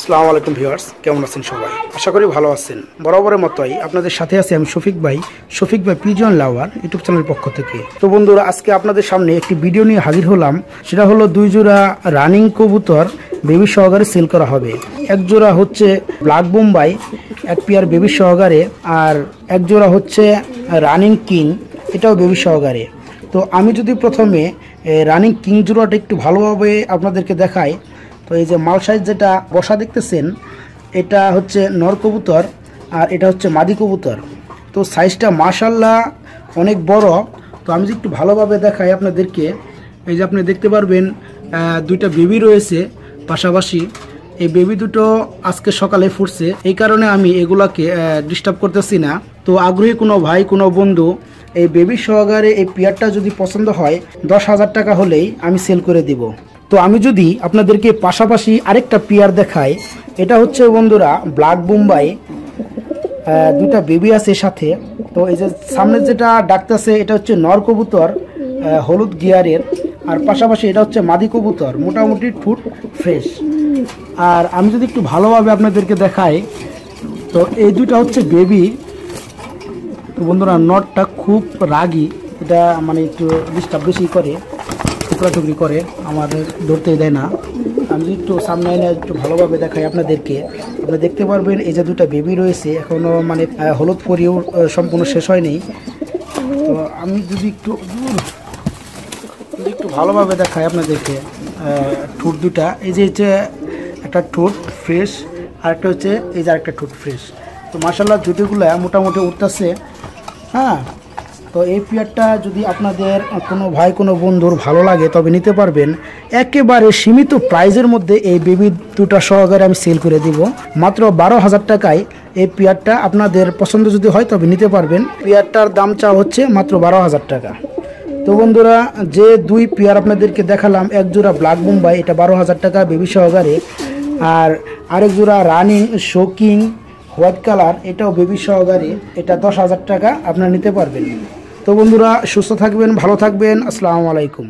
আসসালামু আলাইকুম ভিউয়ার্স, কেমন আছেন সবাই? আশা করি ভালো আছেন। বরাবরের মতোই আপনাদের সাথে আছি আমি শফিক ভাই পিজন লাভার ইউটিউব চ্যানেলের পক্ষ থেকে। তো বন্ধুরা, আজকে আপনাদের সামনে একটি ভিডিও নিয়ে হাজির হলাম। সেটা হলো 2 জোড়া রানিং কবুতর বেবি সহকারে সেল করা হবে। এক জোড়া হচ্ছে ব্ল্যাক বোম্বাই, এক পেয়ার বেবি সহকারে, আর এক জোড়া হচ্ছে রানিং কিং, এটাও বেবি সহকারে। তো আমি যদি প্রথমে রানিং কিং জোড়াটা একটু ভালোভাবে আপনাদেরকে দেখাই, তো এই যে মাল সাইজ যেটা বসা দেখতেছেন, এটা হচ্ছে নর কবুতর আর এটা হচ্ছে মাদি কবুতর। তো সাইজটা মাশাল্লাহ অনেক বড়। তো আমি যদি একটু ভালোভাবে দেখাই আপনাদেরকে, এই যে আপনি দেখতে পারবেন দুইটা বেবি রয়েছে পাশাপাশি। এই বেবি দুটো আজকে সকালে ফুটছে, এই কারণে আমি এগুলাকে ডিস্টার্ব করতেছি না। তো আগ্রহী কোনো ভাই কোনো বন্ধু এই বেবি সহকারে এই পেয়ারটা যদি পছন্দ হয় 10,000 টাকা হলেই আমি সেল করে দিব। তো আমি যদি আপনাদেরকে পাশাপাশি আরেকটা পেয়ার দেখাই, এটা হচ্ছে বন্ধুরা ব্ল্যাক বোম্বাই, দুইটা বেবি আছে সাথে। তো এই যে সামনে যেটা ডাকতেছে এটা হচ্ছে নর কবুতর হলুদ গিয়ারের, আর পাশাপাশি এটা হচ্ছে মাদি কবুতর, মোটামুটি ঠুট ফ্রেশ। আর আমি যদি একটু ভালোভাবে আপনাদেরকে দেখাই, তো এই দুইটা হচ্ছে বেবি। তো বন্ধুরা, নটটা খুব রাগী, এটা মানে একটু ডিস্টার্ব বেশি করে, টুকরি করে, আমাদের ধরতেই দেয় না। আমি একটু সামনে এনে একটু ভালোভাবে দেখাই আপনাদেরকে, আপনি দেখতে পারবেন এই যে দুটা বেবি রয়েছে, এখনও মানে হলুদ পরিও সম্পূর্ণ শেষ হয়নি। তো আমি যদি একটু ভালোভাবে দেখাই আপনাদেরকে, ঠোঁট দুটা, এই যে হচ্ছে একটা ঠোঁট ফ্রেশ, আর একটা হচ্ছে এই যে আরেকটা ঠোঁট ফ্রেশ। তো মাশাআল্লাহ জুটিগুলো মোটামুটি উঠতেছে। হ্যাঁ, তো এই পেয়ারটা যদি আপনাদের কোনো ভাই কোনো বন্ধুর ভালো লাগে তবে নিতে পারবেন। একেবারে সীমিত প্রাইজের মধ্যে এই বেবি দুটা সহকারে আমি সেল করে দিব মাত্র 12,000 টাকায়। এই পেয়ারটা আপনাদের পছন্দ যদি হয় তবে নিতে পারবেন। পেয়ারটার দাম চাওয়া হচ্ছে মাত্র 12,000 টাকা। তো বন্ধুরা, যে দুই পেয়ার আপনাদেরকে দেখালাম, এক জোড়া ব্ল্যাক বোম্বাই, এটা 12,000 টাকা বেবি সহকারে, আর আরেক জোড়া রানিং শোকিং হোয়াইট কালার, এটাও বেবি সহকারে, এটা 10,000 টাকা আপনারা নিতে পারবেন। তো বন্ধুরা, সুস্থ থাকবেন, ভালো থাকবেন। আসসালামু আলাইকুম।